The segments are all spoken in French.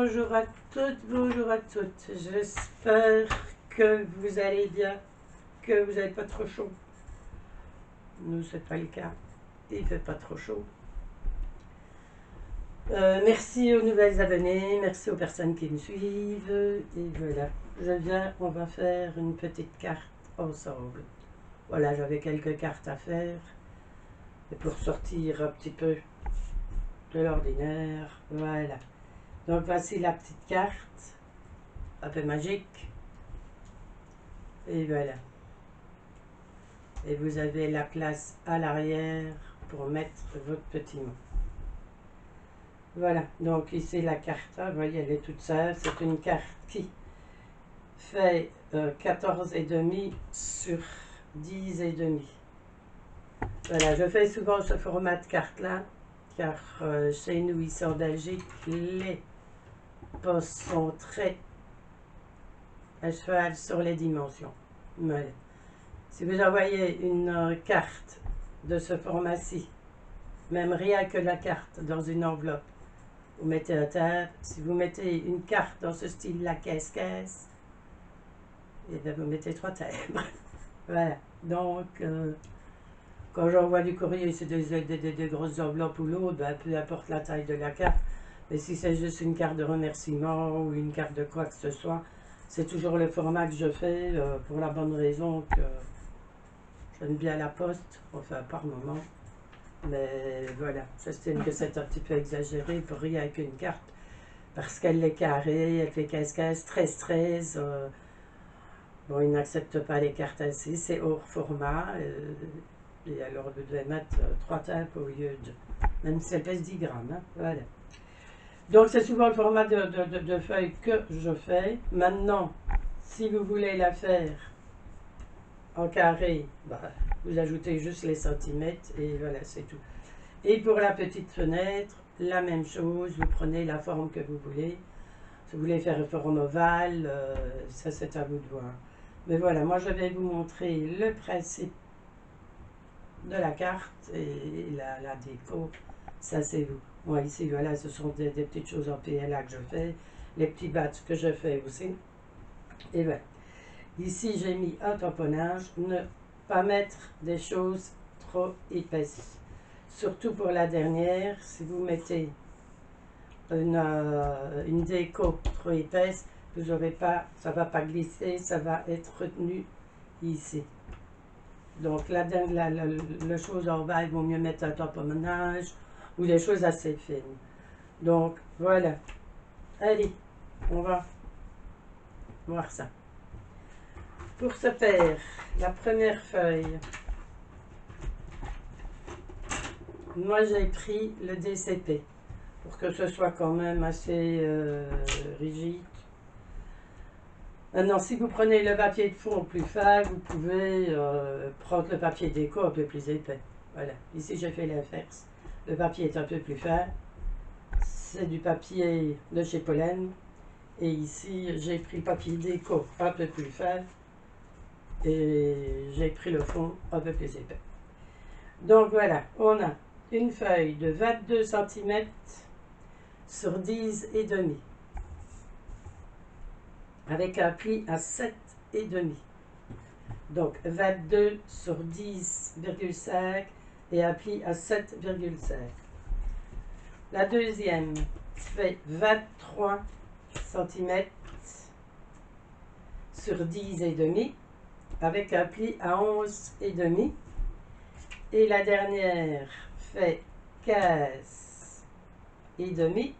bonjour à toutes, bonjour à toutes. J'espère que vous allez bien, que vous n'avez pas trop chaud. Nous, c'est pas le cas. Il fait pas trop chaud. Merci aux nouvelles abonnées, merci aux personnes qui me suivent. Et voilà, on va faire une petite carte ensemble. Voilà, j'avais quelques cartes à faire. Et pour sortir un petit peu de l'ordinaire, voilà. Donc voici la petite carte, un peu magique. Et voilà. Et vous avez la place à l'arrière pour mettre votre petit mot. Voilà, donc ici la carte, vous voyez, elle est toute seule. C'est une carte qui fait 14,5 sur 10,5. Voilà, je fais souvent ce format de carte-là, car chez nous, ici en Belgique, les postes sont très à cheval sur les dimensions. Voilà. Si vous envoyez une carte de ce format-ci, même rien que la carte dans une enveloppe, vous mettez à terre. Si vous mettez une carte dans ce style-là, caisse-caisse, et bien vous mettez 3 terres. Voilà. Donc, quand j'envoie du courrier, c'est des grosses enveloppes ou l'autre, ben, peu importe la taille de la carte. Mais si c'est juste une carte de remerciement ou une carte de quoi que ce soit, c'est toujours le format que je fais pour la bonne raison que j'aime bien la poste, enfin par moment. Mais voilà, j'estime que c'est un petit peu exagéré pour rien avec une carte. Parce qu'elle est carrée, elle fait 15-15, 13-13. Bon, ils n'acceptent pas les cartes ainsi, c'est hors format. Et alors, vous devez mettre 3 tapes au lieu de... Même si elle pèse 10 grammes. Hein, voilà. Donc, c'est souvent le format de feuille que je fais. Maintenant, si vous voulez la faire en carré, bah, vous ajoutez juste les centimètres et voilà, c'est tout. Et pour la petite fenêtre, la même chose, vous prenez la forme que vous voulez. Si vous voulez faire une forme ovale, ça c'est à vous de voir. Mais voilà, moi je vais vous montrer le principe de la carte et la déco, ça c'est vous. Moi ici, voilà, ce sont des petites choses en PLA que je fais, les petits batchs que je fais aussi. Et voilà. Ici, j'ai mis un tamponnage, ne pas mettre des choses trop épaisses. Surtout pour la dernière, si vous mettez une déco trop épaisse, vous aurez pas, ça ne va pas glisser, ça va être retenu ici. Donc la chose en bas, il vaut mieux mettre un tamponnage ou des choses assez fines. Donc voilà. Allez, on va voir ça. Pour ce faire, la première feuille, moi j'ai pris le DCP pour que ce soit quand même assez rigide. Maintenant, si vous prenez le papier de fond plus fin, vous pouvez prendre le papier déco un peu plus épais. Voilà, ici j'ai fait l'inverse. Le papier est un peu plus fin. C'est du papier de chez Pollen. Et ici, j'ai pris le papier déco un peu plus fin. Et j'ai pris le fond un peu plus épais. Donc voilà, on a une feuille de 22 cm sur 10,5 avec un pli à 7,5. Donc 22 sur 10,5 et un pli à 7,5. La deuxième fait 23 cm sur 10,5 avec un pli à 11,5. Et la dernière fait 15,5,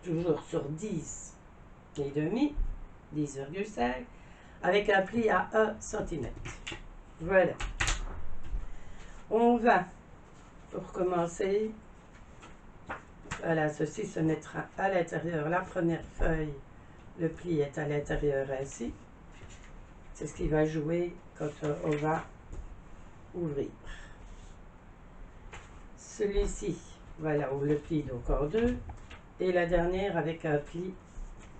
toujours sur 10,5, 10,5, avec un pli à 1 cm. Voilà. On va, pour commencer, voilà, ceci se mettra à l'intérieur. La première feuille, le pli est à l'intérieur ainsi. C'est ce qui va jouer quand on va ouvrir. Celui-ci, voilà, ouvre le pli donc en deux. Et la dernière avec un pli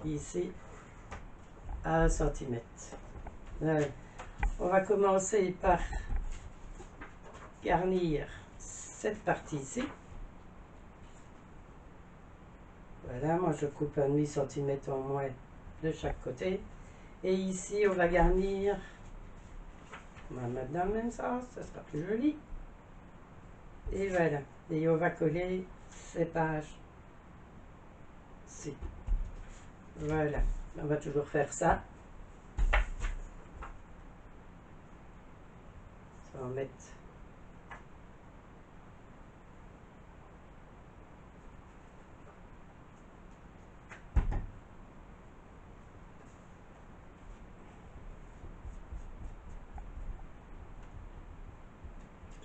ici à 1 cm. Voilà. On va commencer par garnir cette partie-ci. Voilà, moi je coupe un demi-centimètre en moins de chaque côté. Et ici, on va garnir. On va mettre dans le même sens, ça sera plus joli. Et voilà. Et on va coller ces pages. Ci. Voilà. On va toujours faire ça. Ça va en mettre.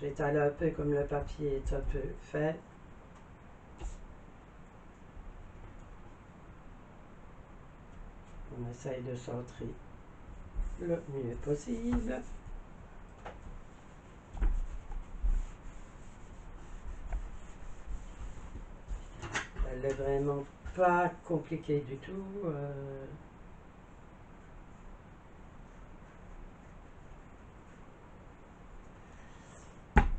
J'étale un peu comme le papier est un peu fait. On essaye de centrer le mieux possible. Elle n'est vraiment pas compliquée du tout.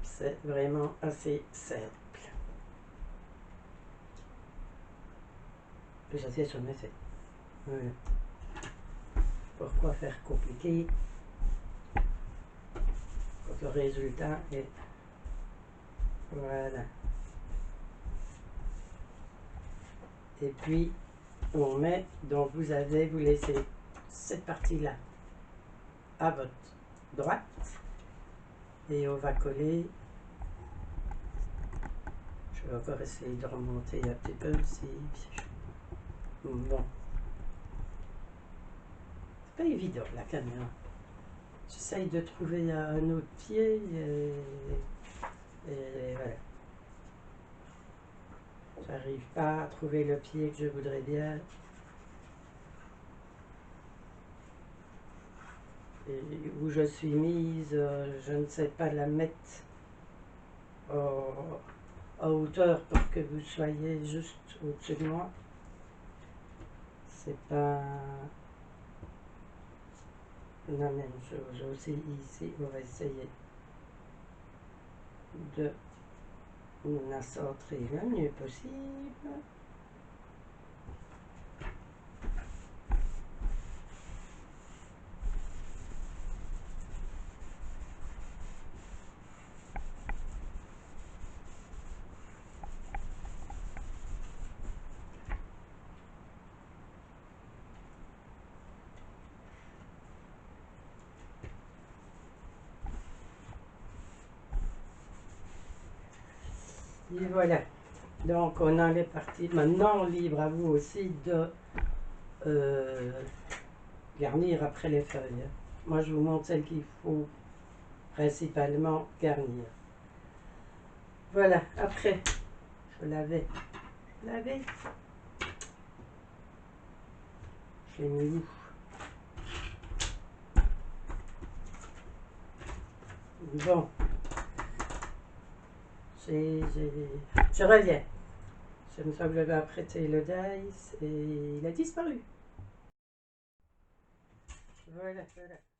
C'est vraiment assez simple. J'essaie sur mes faits. Voilà. Pourquoi faire compliqué quand le résultat est... Voilà. Et puis, on met... Donc, vous laissez cette partie-là à votre droite. Et on va coller... Je vais encore essayer de remonter un petit peu si... Bon. C'est pas évident, la caméra. J'essaye de trouver un autre pied et voilà. J'arrive pas à trouver le pied que je voudrais bien. Et où je suis mise, je ne sais pas la mettre à hauteur pour que vous soyez juste au-dessus de moi. C'est pas la même chose. Aussi ici, on va essayer de la centrer le mieux possible. Et voilà. Donc, on en est parti. Maintenant, libre à vous aussi de garnir après les feuilles. Moi, je vous montre celle qu'il faut principalement garnir. Voilà. Après, je l'avais. Je l'ai mis où? Bon. Je reviens. C'est une fois que j'avais apprêté le dice et il a disparu. Voilà.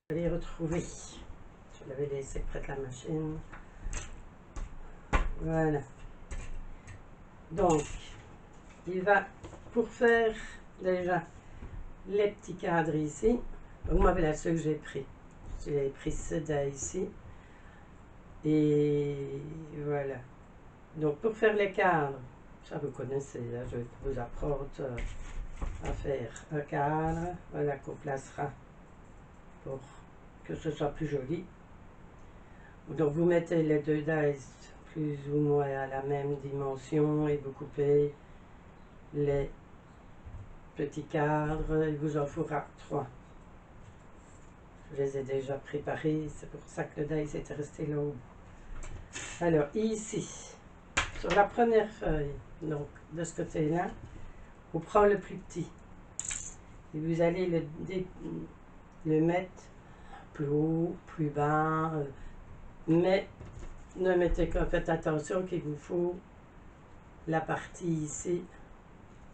Je l'ai retrouvé. Je l'avais laissé près de la machine. Voilà. Donc, il va, pour faire déjà les petits cadres ici. Donc, moi, voilà ceux que j'ai pris. J'ai pris ce dés ici. Et voilà. Donc, pour faire les cadres, ça vous connaissez, hein, je vous apprendre à faire un cadre. Voilà, qu'on placera pour que ce soit plus joli. Donc, vous mettez les deux dés plus ou moins à la même dimension et vous coupez les petits cadres. Il vous en faudra 3. Je les ai déjà préparés, c'est pour ça que le dice était resté là haut. Alors, ici, sur la première feuille, donc de ce côté-là, vous prenez le plus petit et vous allez le mettre plus haut, plus bas, mais ne mettez qu'en fait attention qu'il vous faut la partie ici,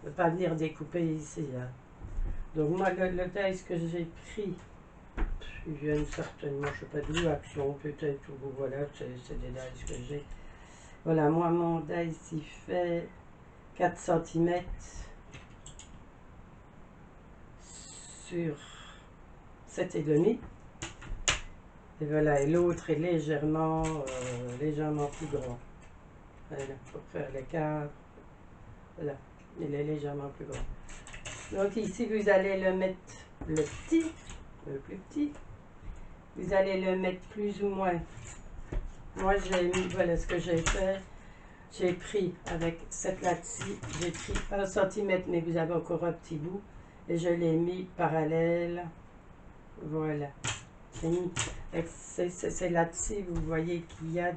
ne pas venir découper ici. Hein. Donc moi, le dice que j'ai pris, il vient certainement, je ne sais pas d'où, Action peut-être, ou voilà, c'est des dice que j'ai. Voilà, moi mon dice il fait 4 cm sur 7,5. Et voilà, et l'autre est légèrement plus grand. Voilà, pour faire les cadres. Voilà, il est légèrement plus grand. Donc ici, vous allez le mettre le plus petit. Vous allez le mettre plus ou moins. Moi, j'ai mis, voilà ce que j'ai fait. J'ai pris avec cette latte-ci, j'ai pris 1 cm, mais vous avez encore un petit bout. Et je l'ai mis parallèle. Voilà. C'est là-dessus, vous voyez qu'il y a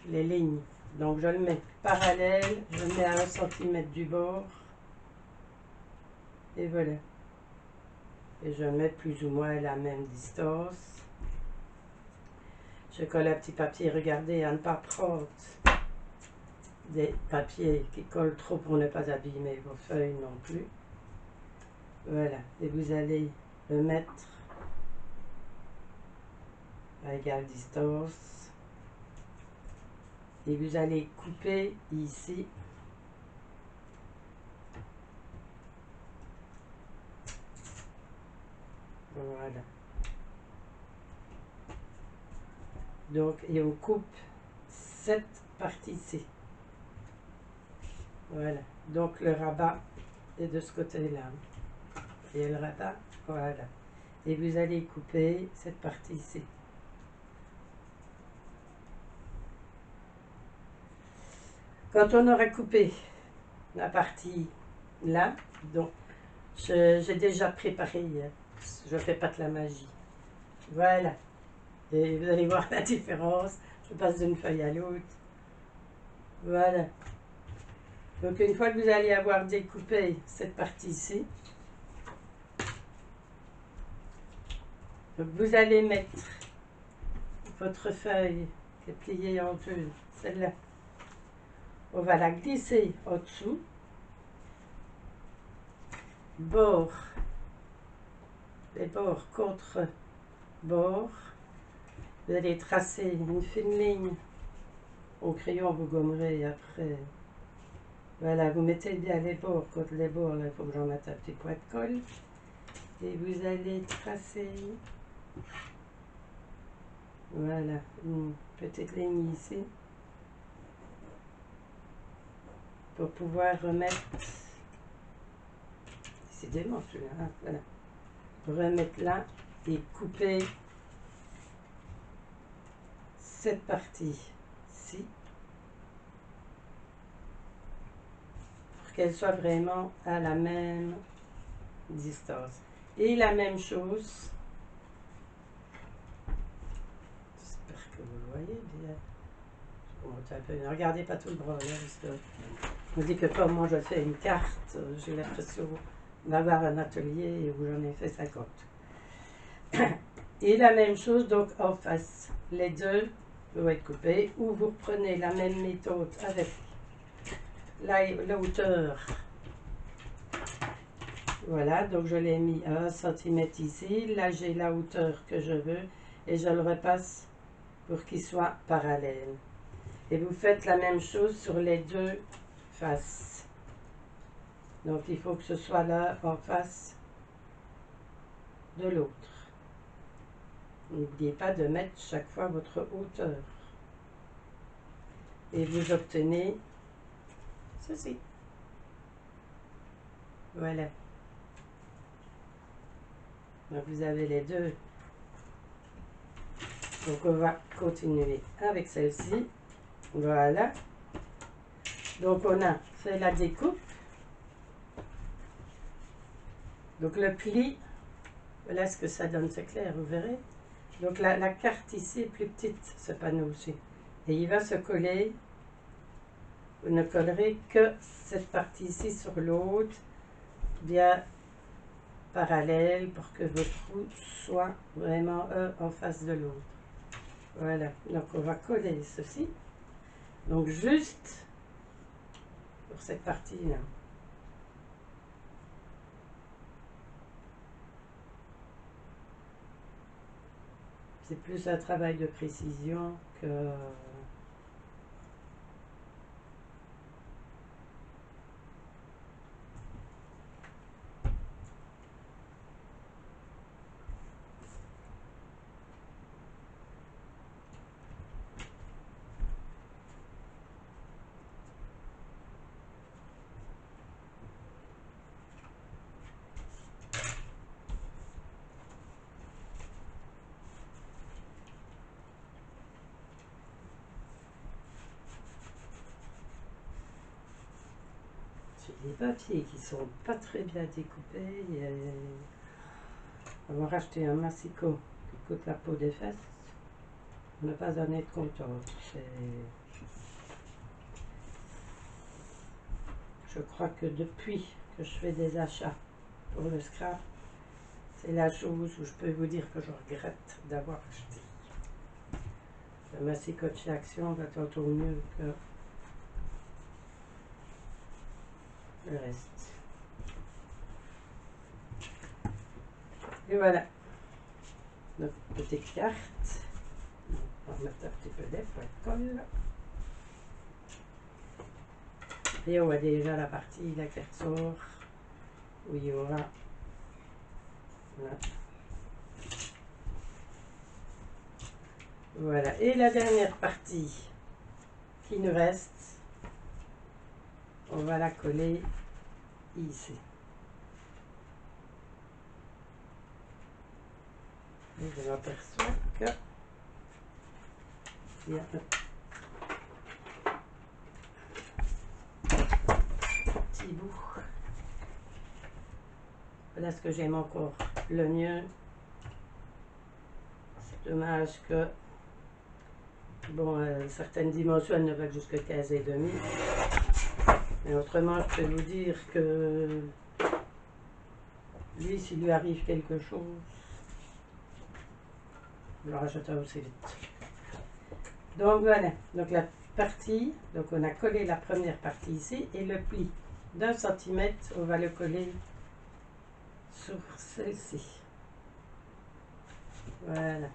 les lignes. Donc je le mets parallèle, je le mets à 1 cm du bord. Et voilà. Et je le mets plus ou moins à la même distance. Je colle un petit papier, regardez, à ne pas prendre des papiers qui collent trop pour ne pas abîmer vos feuilles non plus. Voilà. Et vous allez le mettre à égale distance. Et vous allez couper ici. Voilà. Donc, et on coupe cette partie-ci. Voilà. Donc, le rabat est de ce côté-là. Et le rabat, voilà. Et vous allez couper cette partie-ci. Quand on aura coupé la partie là, donc, j'ai déjà préparé, je ne fais pas de la magie. Voilà. Et vous allez voir la différence. Je passe d'une feuille à l'autre. Voilà. Donc une fois que vous allez avoir découpé cette partie-ci, vous allez mettre votre feuille qui est pliée en deux, celle-là. On va la glisser au-dessous. Bord. Les bords contre bord. Vous allez tracer une fine ligne. Au crayon, vous gommerez après. Voilà, vous mettez bien les bords contre les bords. Là, il faut que j'en mette un petit point de colle. Et vous allez tracer. Voilà, une petite ligne ici. Pour pouvoir remettre. Décidément celui-là, hein, voilà. Remettre là et couper cette partie-ci. Qu'elle soit vraiment à la même distance. Et la même chose, j'espère que vous le voyez bien. Je vais monter un peu. Ne regardez pas tout le bras là, parce que je me dis que comme moi je fais une carte, j'ai l'impression d'avoir un atelier où j'en ai fait 50. Et la même chose donc en face, les deux doivent être coupés, ou vous reprenez la même méthode avec la hauteur. Voilà, donc je l'ai mis à 1 cm ici. Là, j'ai la hauteur que je veux et je le repasse pour qu'il soit parallèle. Et vous faites la même chose sur les deux faces. Donc, il faut que ce soit là en face de l'autre. N'oubliez pas de mettre chaque fois votre hauteur. Et vous obtenez ceci. Voilà. Donc vous avez les deux. Donc on va continuer avec celle-ci. Voilà. Donc on a fait la découpe. Donc le pli, voilà ce que ça donne, c'est clair, vous verrez. Donc la carte ici est plus petite, ce panneau-ci. Et il va se coller. Vous ne collerez que cette partie ici sur l'autre, bien parallèle pour que votre trou soit vraiment un en face de l'autre. Voilà, donc on va coller ceci. Donc juste pour cette partie-là. C'est plus un travail de précision que... J'ai des papiers qui sont pas très bien découpés. Avoir acheté un massicot qui coûte la peau des fesses, on n'a pas en être content. Je crois que depuis que je fais des achats pour le scrap, c'est la chose où je peux vous dire que je regrette d'avoir acheté. Le massicot de chez Action va tantôt mieux que le reste. Et voilà notre petite carte. On va remettre un petit peu d'air pour être colle. Et on voit déjà la partie là qui ressort où il y aura là. Voilà. Et la dernière partie qui nous reste, on va la coller ici. Et je m'aperçois que il y a un petit bout. Voilà ce que j'aime encore le mieux. C'est dommage que bon, certaines dimensions elles ne vont jusqu'à 15,5. Mais autrement, je peux vous dire que lui, s'il lui arrive quelque chose, je le rachèterai aussi vite. Donc voilà, donc la partie, donc on a collé la première partie ici et le pli d'1 centimètre, on va le coller sur celle-ci. Voilà.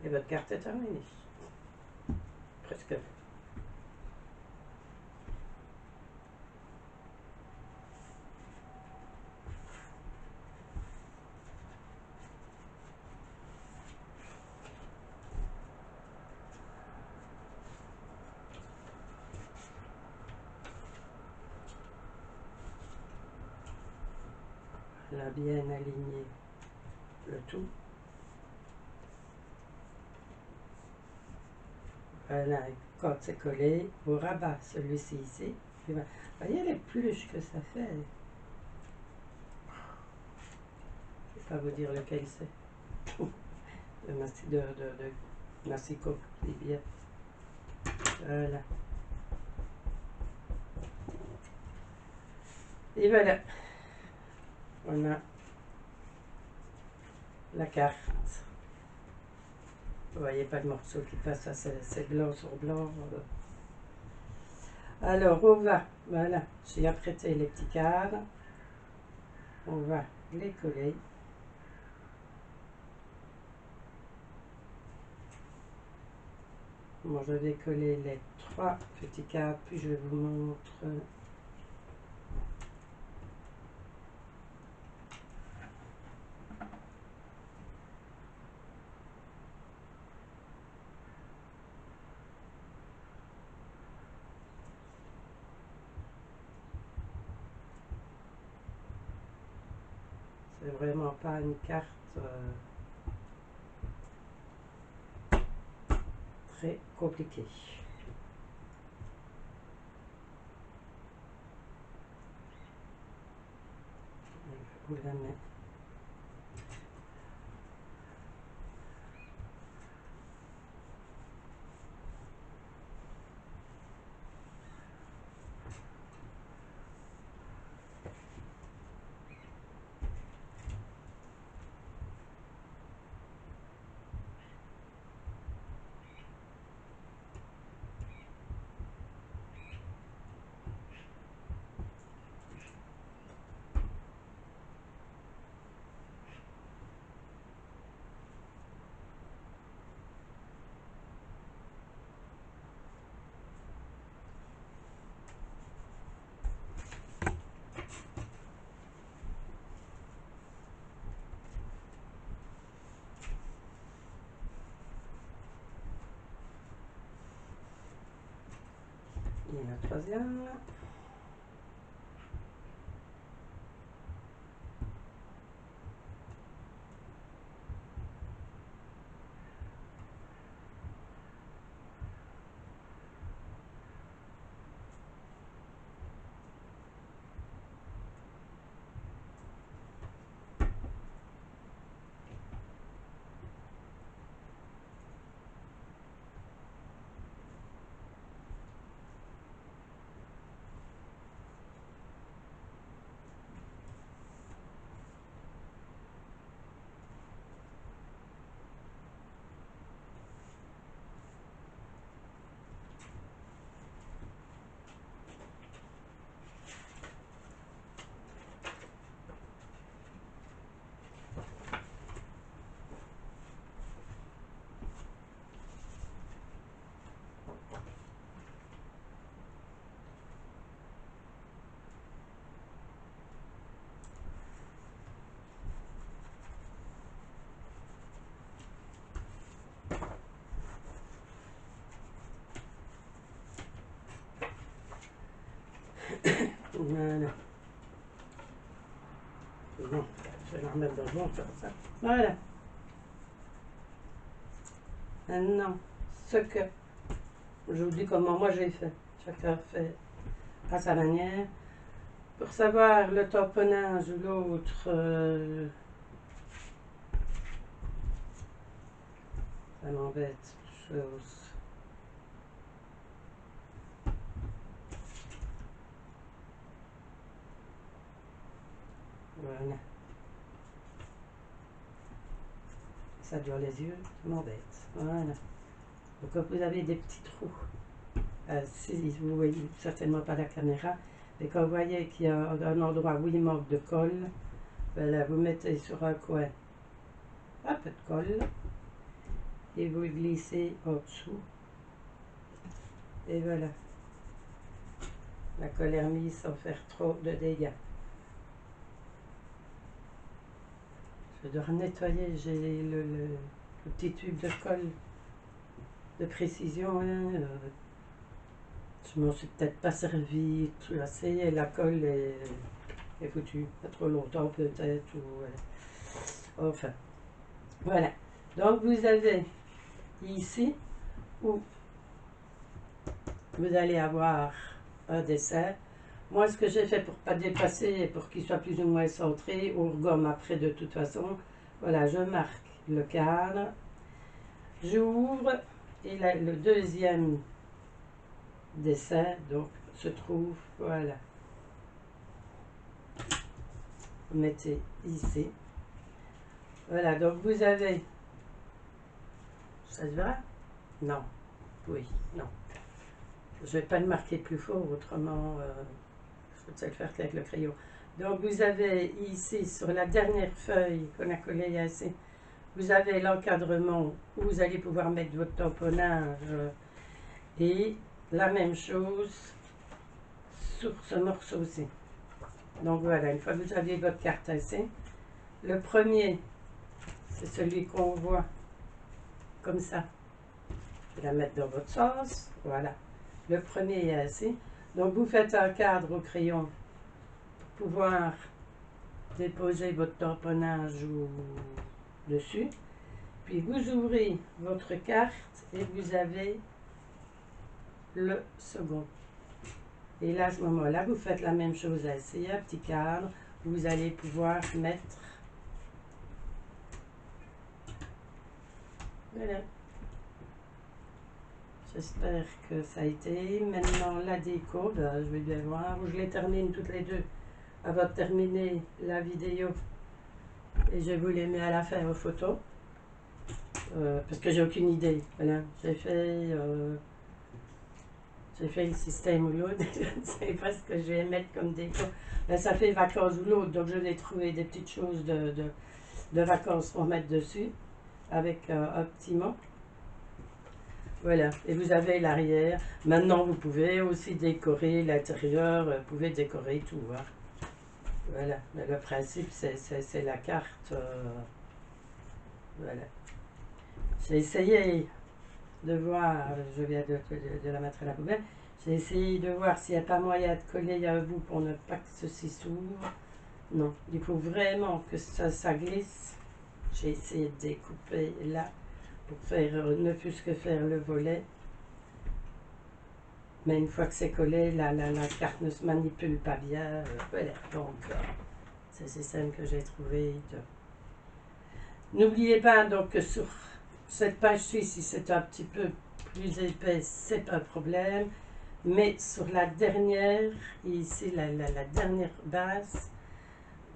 Et votre carte est terminée. Presque. Là, bien aligné le tout. Voilà, quand c'est collé, on rabat celui-ci ici. Vous voyez les pluches que ça fait. Je ne vais pas vous dire lequel c'est. De massicot, c'est bien. Voilà. Et voilà. On a la carte. Vous voyez pas le morceau qui passe, c'est blanc sur blanc. Alors, on va, voilà, j'ai apprêté les petits cadres. On va les coller. Bon, je vais coller les 3 petits cadres, puis je vous montre. C'est vraiment pas une carte très compliquée. Je vous la mets. Et la troisième. Voilà. Non, je vais la remettre devant comme ça. Voilà. Maintenant, ce que je vous dis comment moi j'ai fait. Chacun fait à sa manière. Pour savoir le tamponnage ou l'autre, ça m'embête. Chose. Voilà. Ça dure les yeux, ça m'embête. Voilà. Donc quand vous avez des petits trous, si vous ne voyez certainement pas la caméra, et quand vous voyez qu'il y a un endroit où il manque de colle, voilà, vous mettez sur un coin un peu de colle et vous glissez en dessous. Et voilà. La colle est remise sans faire trop de dégâts. Je dois nettoyer, j'ai le petit tube de colle de précision. Hein, je m'en suis peut-être pas servi tout assez et la colle est foutue. Pas trop longtemps peut-être. Enfin, voilà. Donc vous avez ici où vous allez avoir un dessin. Moi, ce que j'ai fait pour ne pas dépasser et pour qu'il soit plus ou moins centré, on regomme après de toute façon. Voilà, je marque le cadre, j'ouvre et là, le deuxième dessin donc se trouve, voilà. Vous mettez ici. Voilà, donc vous avez, ça se verra? Non, oui, non. Je ne vais pas le marquer plus fort, autrement, je peux le faire avec le crayon. Donc vous avez ici, sur la dernière feuille qu'on a collée ici, vous avez l'encadrement où vous allez pouvoir mettre votre tamponnage et la même chose sur ce morceau-ci. Donc voilà, une fois que vous avez votre carte ici, le premier, c'est celui qu'on voit comme ça. Je vais la mettre dans votre sens, voilà. Le premier est ici. Donc vous faites un cadre au crayon pour pouvoir déposer votre tamponnage dessus. Puis vous ouvrez votre carte et vous avez le second. Et là, à ce moment-là, vous faites la même chose ici, un petit cadre où vous allez pouvoir mettre. Voilà. J'espère que ça a été. Maintenant, la déco, ben, je vais bien voir. Je les termine toutes les deux avant de terminer la vidéo. Et je vous les mets à la fin aux photos. Parce que j'ai aucune idée. Voilà. J'ai fait le système ou l'autre. Je ne sais pas ce que je vais mettre comme déco. Là, ça fait vacances ou l'autre. Donc, je vais trouver des petites choses de vacances pour mettre dessus. Avec un petit mot. Voilà, et vous avez l'arrière. Maintenant, vous pouvez aussi décorer l'intérieur, vous pouvez décorer tout. Hein. Voilà, mais le principe, c'est la carte. Voilà. J'ai essayé de voir, je viens de la mettre à la poubelle, j'ai essayé de voir s'il n'y a pas moyen de coller un bout pour ne pas que ceci s'ouvre. Non, il faut vraiment que ça glisse. J'ai essayé de découper là. Pour faire, ne fût-ce que faire le volet. Mais une fois que c'est collé, la carte ne se manipule pas bien. Voilà, donc c'est le système que j'ai trouvé. N'oubliez pas donc que sur cette page-ci, si c'est un petit peu plus épais, c'est pas un problème. Mais sur la dernière, ici la dernière base,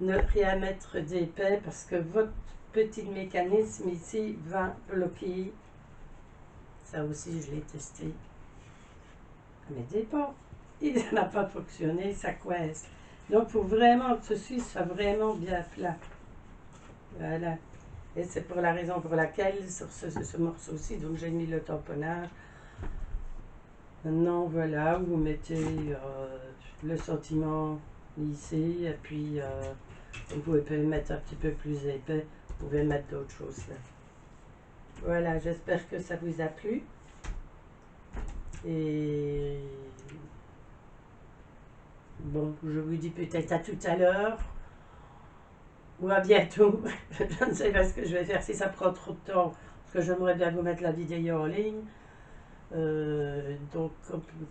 ne rien mettre d'épais parce que votre petit mécanisme ici va bloquer. Ça aussi, je l'ai testé. Mais dépend. Il n'a pas fonctionné, ça coince. Donc, il faut vraiment que ceci soit vraiment bien plat. Voilà. Et c'est pour la raison pour laquelle, sur ce morceau-ci, donc j'ai mis le tamponnage. Maintenant, voilà, vous mettez le sentiment ici, et puis vous pouvez mettre un petit peu plus épais, vous pouvez mettre d'autres choses là. Voilà, j'espère que ça vous a plu. Et Bon, je vous dis peut-être à tout à l'heure ou à bientôt. Je ne sais pas ce que je vais faire si ça prend trop de temps, parce que j'aimerais bien vous mettre la vidéo en ligne. Donc,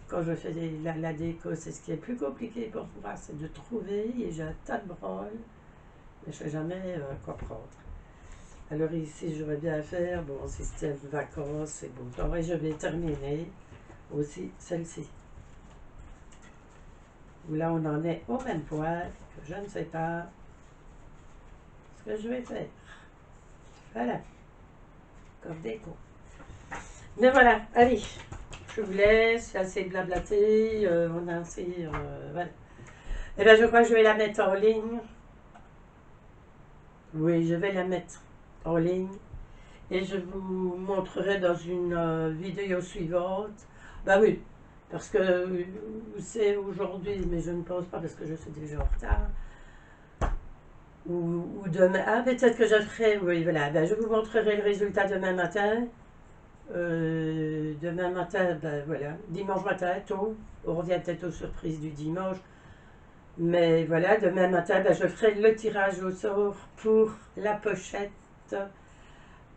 quand je fais la déco, c'est ce qui est plus compliqué pour moi, c'est de trouver, et j'ai un tas de branles, mais je ne sais jamais quoi prendre. Alors ici, je vais bien faire, bon, système vacances, c'est beau temps, et je vais terminer aussi celle-ci. Là, on en est au même point, que je ne sais pas ce que je vais faire. Voilà, comme déco. Mais voilà, allez, je vous laisse, assez blablaté, on a assez, voilà. Et bien, je crois que je vais la mettre en ligne. Oui, je vais la mettre en ligne. Et je vous montrerai dans une vidéo suivante. Bah oui, parce que c'est aujourd'hui, mais je ne pense pas parce que je suis déjà en retard. Ou demain. Ah, peut-être que je ferai. Oui, voilà. Ben, je vous montrerai le résultat demain matin. Demain matin, ben voilà. Dimanche matin, tôt. On revient peut-être aux surprises du dimanche. Mais voilà, demain matin, ben, je ferai le tirage au sort pour la pochette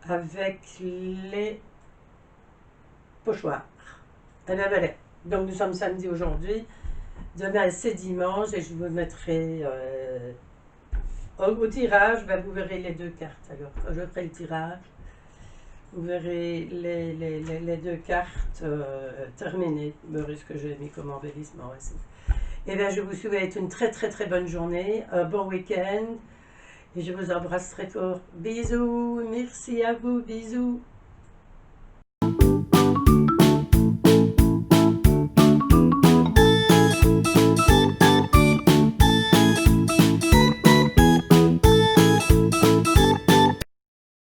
avec les pochoirs. Et bien voilà. Donc nous sommes samedi aujourd'hui. Demain c'est dimanche et je vous mettrai au tirage, ben, vous verrez les deux cartes. Alors quand je ferai le tirage, vous verrez les deux cartes terminées. Vous verrez ce que j'ai mis comme embellissement aussi. Et bien je vous souhaite une très très très bonne journée, un bon week-end. Et je vous embrasse très fort. Bisous, merci à vous, bisous.